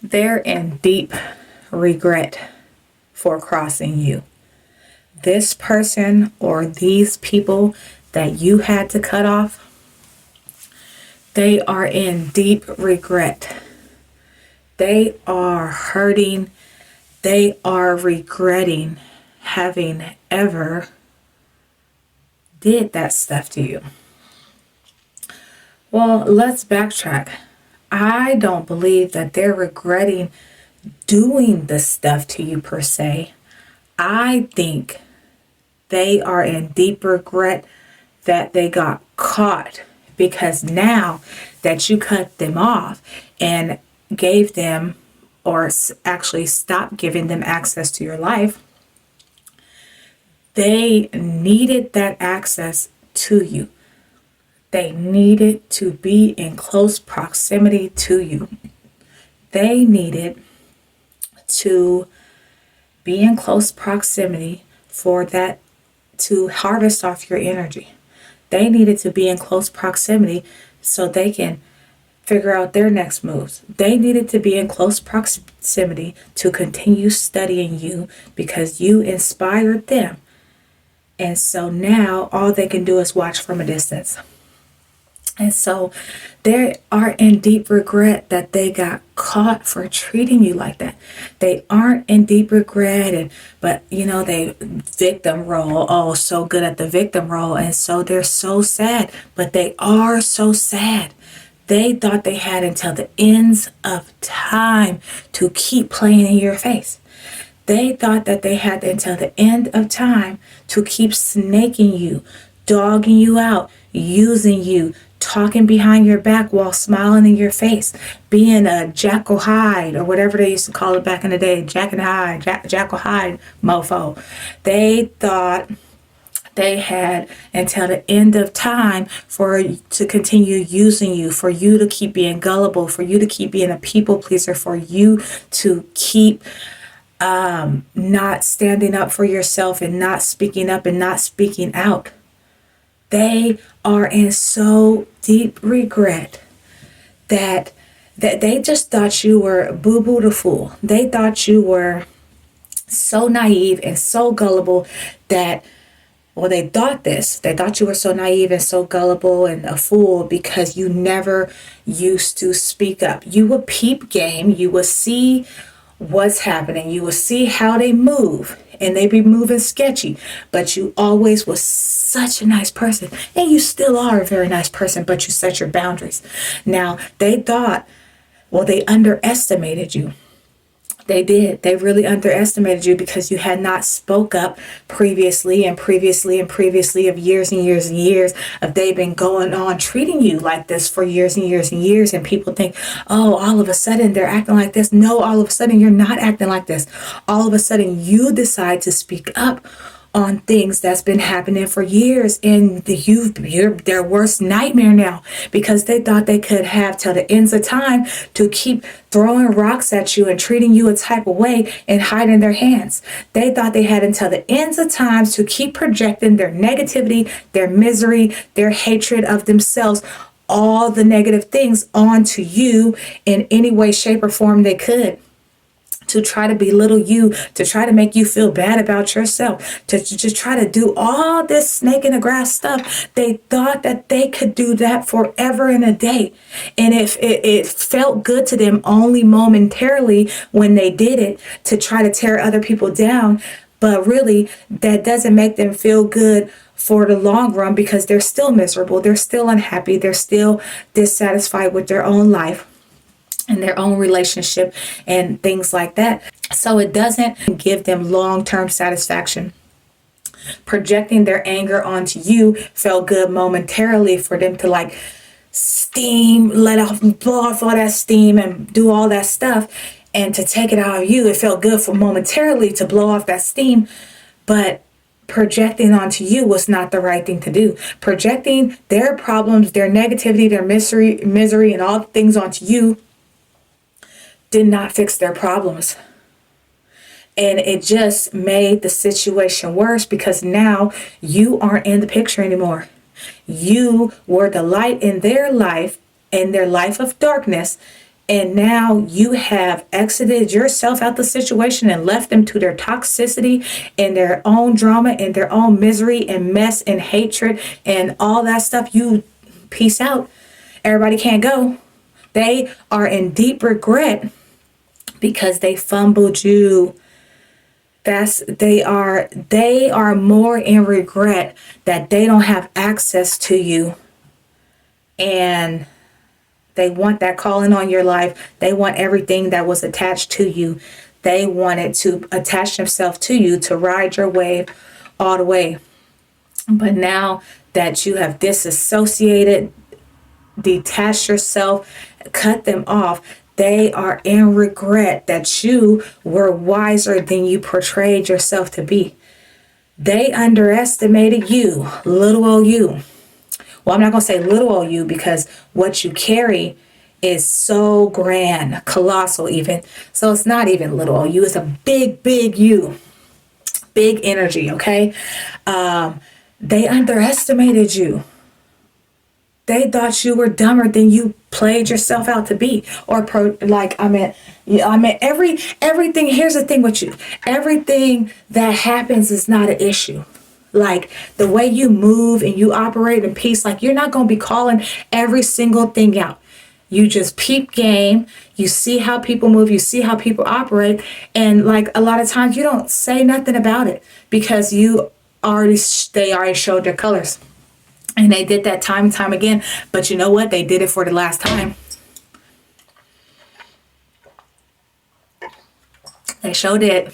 They're in deep regret for crossing you. This person or these people that you had to cut off, they are in deep regret. They are hurting. They are regretting having ever did that stuff to you. Well, let's backtrack. I don't believe that they're regretting doing the stuff to you per se. I think they are in deep regret that they got caught, because now that you cut them off and gave them, or actually stopped giving them access to your life, they needed that access to you. They needed to be in close proximity to you. They needed to be in close proximity for that to harvest off your energy. They needed to be in close proximity so they can figure out their next moves. They needed to be in close proximity to continue studying you because you inspired them. And so now all they can do is watch from a distance. And so they are in deep regret that they got caught for treating you like that. They aren't in deep regret, but they victim role. Oh, so good at the victim role. And so they're so sad, but they are so sad. They thought they had until the ends of time to keep playing in your face. They thought that they had until the end of time to keep snaking you, dogging you out, using you, talking behind your back while smiling in your face, being a Jackal Hyde, or whatever they used to call it back in the day, Jackal Hyde mofo. They thought they had until the end of time to continue using you, for you to keep being gullible, for you to keep being a people pleaser, for you to keep not standing up for yourself and not speaking up and not speaking out. They are in so deep regret that they just thought you were boo-boo the fool. They thought you were so naive and so gullible that, well, they thought this. They thought you were so naive and so gullible and a fool because you never used to speak up. You would peep game. You would see what's happening. You will see how they move, and they be moving sketchy, but you always was such a nice person, and you still are a very nice person, but you set your boundaries. Now, they thought, well, they underestimated you. They did. They really underestimated you because you had not spoke up previously of years and years and years of they've been going on treating you like this for years and years and years. And people think, oh, all of a sudden they're acting like this. No, all of a sudden you're not acting like this. All of a sudden you decide to speak up on things that's been happening for years, and you're their worst nightmare now because they thought they could have till the ends of time to keep throwing rocks at you and treating you a type of way and hiding their hands. They thought they had until the ends of times to keep projecting their negativity, their misery, their hatred of themselves, all the negative things onto you in any way, shape, or form they could, to try to belittle you, to try to make you feel bad about yourself, to just try to do all this snake in the grass stuff. They thought that they could do that forever and a day. And if it felt good to them only momentarily when they did it to try to tear other people down, but really that doesn't make them feel good for the long run because they're still miserable, they're still unhappy, they're still dissatisfied with their own life and their own relationship and things like that. So it doesn't give them long-term satisfaction. Projecting their anger onto you felt good momentarily for them to like steam, blow off all that steam and do all that stuff, and to take it out of you. It felt good for momentarily to blow off that steam, but projecting onto you was not the right thing to do. Projecting their problems, their negativity, their misery and all the things onto you did not fix their problems. And it just made the situation worse because now you aren't in the picture anymore. You were the light in their life of darkness, And now you have exited yourself out the situation and left them to their toxicity and their own drama and their own misery and mess and hatred and all that stuff. You peace out. Everybody can't go. They are in deep regret because they fumbled you. They are more in regret that they don't have access to you, and they want that calling on your life. They want everything that was attached to you. They wanted to attach themselves to you to ride your wave all the way. But now that you have disassociated, detached yourself, cut them off, they are in regret that you were wiser than you portrayed yourself to be. They underestimated you, little old you. Well, I'm not going to say little old you because what you carry is so grand, colossal even. So it's not even little old you. It's a big, big you. Big energy, okay? They underestimated you. They thought you were dumber than you played yourself out to be. Everything, here's the thing with you. Everything that happens is not an issue. Like the way you move and you operate in peace, like you're not going to be calling every single thing out. You just peep game. You see how people move. You see how people operate. And like a lot of times you don't say nothing about it because they already showed their colors. And they did that time and time again. But you know what? They did it for the last time. They sure did.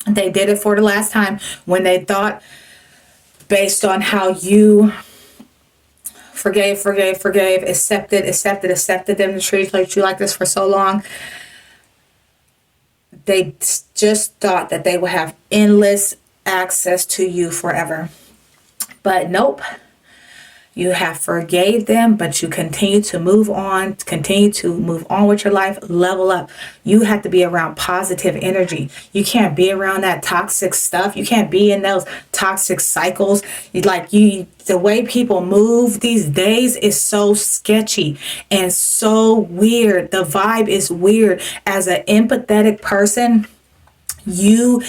They did it for the last time when they thought, based on how you forgave, accepted them to treat you like this for so long. They just thought that they would have endless access to you forever. But nope. You have forgave them, but you continue to move on with your life, level up. You have to be around positive energy. You can't be around that toxic stuff. You can't be in those toxic cycles. The way people move these days is so sketchy and so weird. The vibe is weird. As an empathetic person, you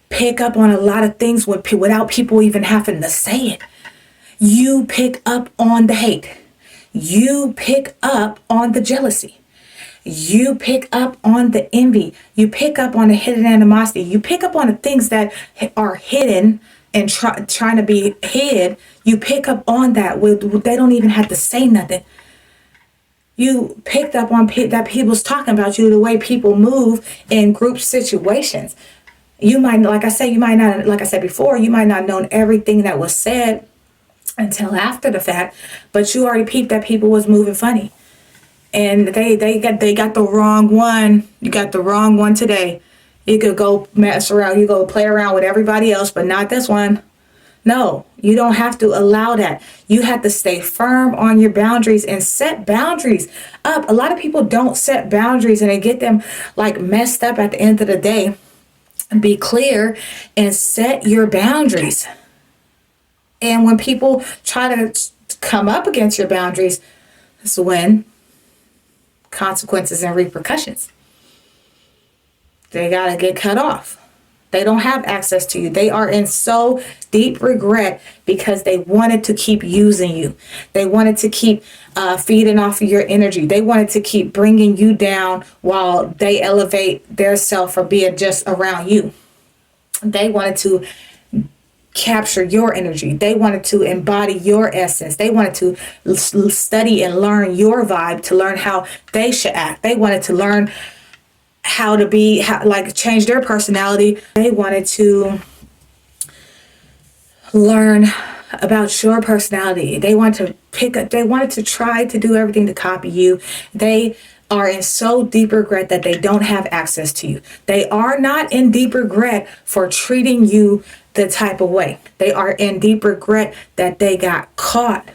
pick up on a lot of things without people even having to say it. You pick up on the hate. You pick up on the jealousy. You pick up on the envy. You pick up on the hidden animosity. You pick up on the things that are hidden and trying to be hid. You pick up on that. They don't even have to say nothing. You picked up on that people's talking about you, the way people move in group situations. You might, like I said before, you might not have known everything that was said until after the fact, but you already peeped that people was moving funny, and they got the wrong one. You got the wrong one today. You could go mess around, you go play around with everybody else, but not this one. No, you don't have to allow that. You have to stay firm on your boundaries and set boundaries up. A lot of people don't set boundaries and they get them like messed up at the end of the day. Be clear and set your boundaries. And when people try to come up against your boundaries, that's when consequences and repercussions. They got to get cut off. They don't have access to you. They are in so deep regret because they wanted to keep using you. They wanted to keep feeding off of your energy. They wanted to keep bringing you down while they elevate their self for being just around you. They wanted to capture your energy. They wanted to embody your essence. They wanted to study and learn your vibe to learn how they should act. They wanted to learn how to be, change their personality. They wanted to learn about your personality. They wanted to try to do everything to copy you. They are in so deep regret that they don't have access to you. They are not in deep regret for treating you the type of way. They are in deep regret that they got caught.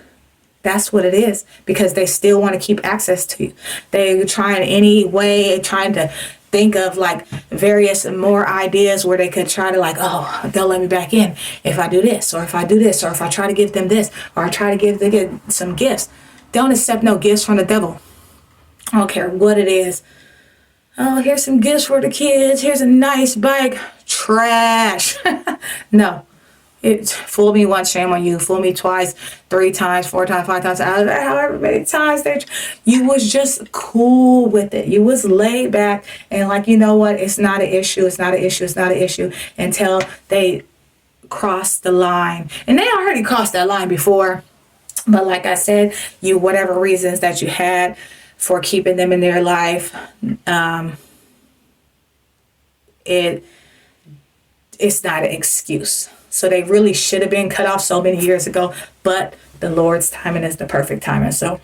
That's what it is, because they still want to keep access to you. They're trying any way, trying to think of like various more ideas where they could try to they'll let me back in if I do this, or if I do this, or if I try to give them this, or I try to give them some gifts. Don't accept no gifts from the devil. I don't care what it is. Oh, here's some gifts for the kids. Here's a nice bike. Trash. No. It fool me once, shame on you. Fool me twice, 3 times, 4 times, 5 times, however many times that you was just cool with it. You was laid back and like, you know what? It's not an issue. It's not an issue. It's not an issue until they cross the line. And they already crossed that line before. But like I said, you whatever reasons that you had for keeping them in their life, it's not an excuse. So they really should have been cut off so many years ago, but the Lord's timing is the perfect timing. So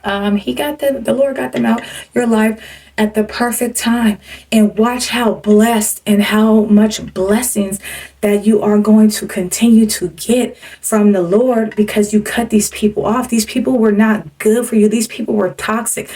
the Lord got them out your life at the perfect time. And watch how blessed and how much blessings that you are going to continue to get from the Lord because you cut these people off. These people were not good for you. These people were toxic,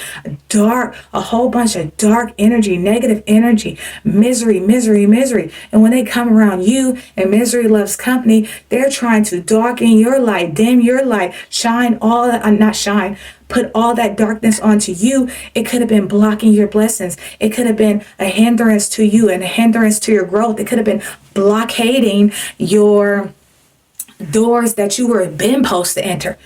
dark, a whole bunch of dark energy, negative energy, misery, misery, misery. And when they come around you and misery loves company, they're trying to darken your light, dim your light, shine all that, not shine, put all that darkness onto you. It could have been blocking your blessings. It could have been a hindrance to you and a hindrance to your growth. It could have been blockading your doors that you were been supposed to enter.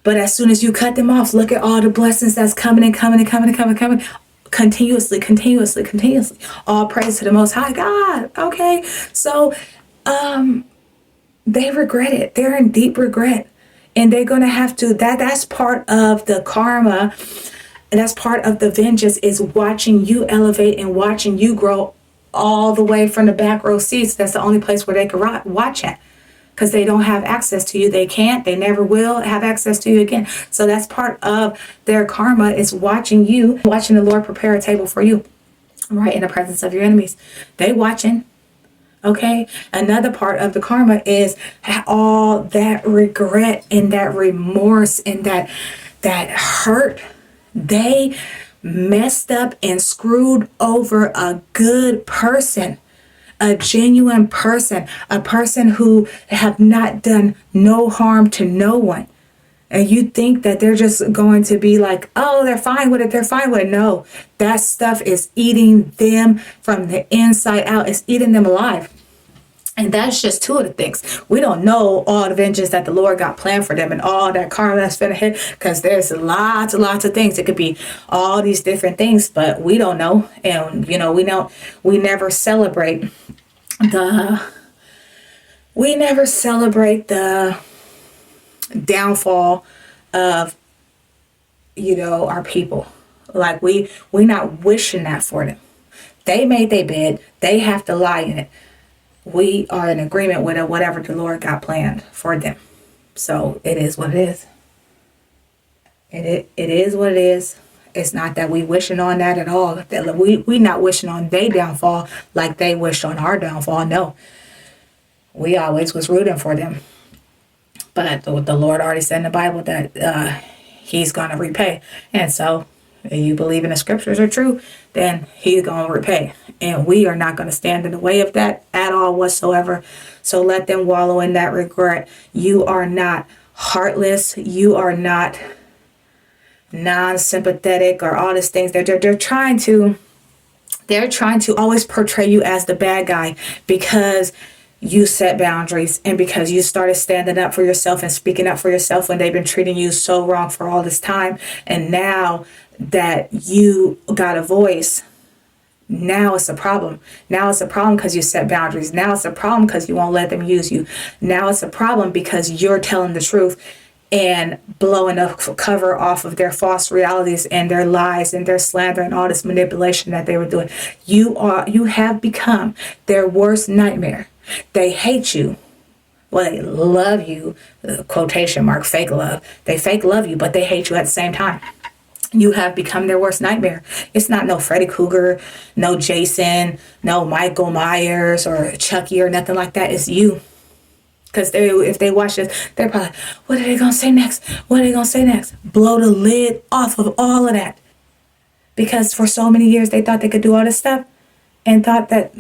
But as soon as you cut them off, look at all the blessings that's coming and coming and coming and coming and coming. Continuously, continuously, continuously. All praise to the Most High God. Okay. So they regret it. They're in deep regret. And they're going to have to, that's part of the karma. And that's part of the vengeance is watching you elevate and watching you grow all the way from the back row seats. That's the only place where they can watch at. Because they don't have access to you. They can't. They never will have access to you again. So that's part of their karma is watching you, watching the Lord prepare a table for you. Right in the presence of your enemies. They watching. Okay. Another part of the karma is all that regret and that remorse and that hurt. They messed up and screwed over a good person, a genuine person, a person who have not done no harm to no one. And you think that they're just going to be like, oh, they're fine with it. They're fine with it. No, that stuff is eating them from the inside out. It's eating them alive. And that's just two of the things. We don't know all the vengeance that the Lord got planned for them and all that karma that's finna hit because there's lots and lots of things. It could be all these different things, but we don't know. And, you know, we never celebrate the downfall of, you know, our people. Like we not wishing that for them. They made their bed. They have to lie in it. We are in agreement with it, whatever the Lord got planned for them. So it is what it is. It is what it is. It's not that we wishing on that at all. We not wishing on their downfall like they wished on our downfall. No. We always was rooting for them. But the Lord already said in the Bible that he's going to repay. And so if you believe in the scriptures are true, then he's going to repay. And we are not going to stand in the way of that at all whatsoever. So let them wallow in that regret. You are not heartless. You are not non-sympathetic or all these things. They're trying to always portray you as the bad guy because you set boundaries and because you started standing up for yourself and speaking up for yourself when they've been treating you so wrong for all this time. And now that you got a voice, now it's a problem. Now it's a problem because you set boundaries. Now it's a problem because you won't let them use you. Now it's a problem because you're telling the truth and blowing a cover off of their false realities and their lies and their slander and all this manipulation that they were doing. You have become their worst nightmare. They hate you. Well, they love you, quotation mark, fake love. They fake love you, but they hate you at the same time. You have become their worst nightmare. It's not no Freddy Krueger, no Jason, no Michael Myers or Chucky or nothing like that. It's you. Because if they watch this, they're probably, what are they going to say next? What are they going to say next? Blow the lid off of all of that. Because for so many years, they thought they could do all this stuff and thought that,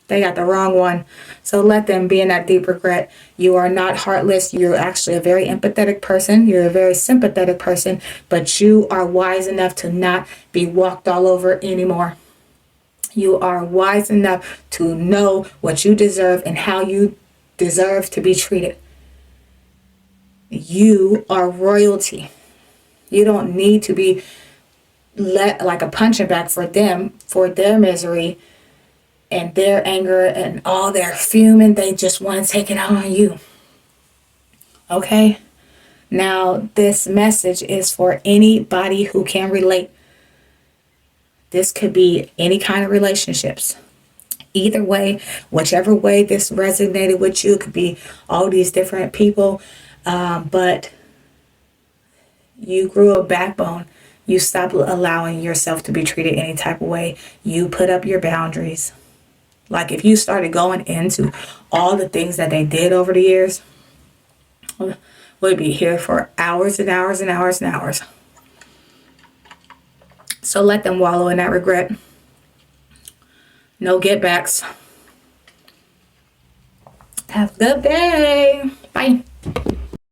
They got the wrong one. So let them be in that deep regret. You are not heartless. You're actually a very empathetic person. You're a very sympathetic person, but you are wise enough to not be walked all over anymore. You are wise enough to know what you deserve and how you deserve to be treated. You are royalty. You don't need to be let like a punching bag for them, for their misery and their anger and all their fuming. They just want to take it out on you. Okay? Now, this message is for anybody who can relate. This could be any kind of relationships. Either way, whichever way this resonated with you, it could be all these different people. But you grew a backbone. You stopped allowing yourself to be treated any type of way. You put up your boundaries. Like if you started going into all the things that they did over the years, we'd be here for hours and hours and hours and hours. So let them wallow in that regret. No get backs. Have a good day. Bye.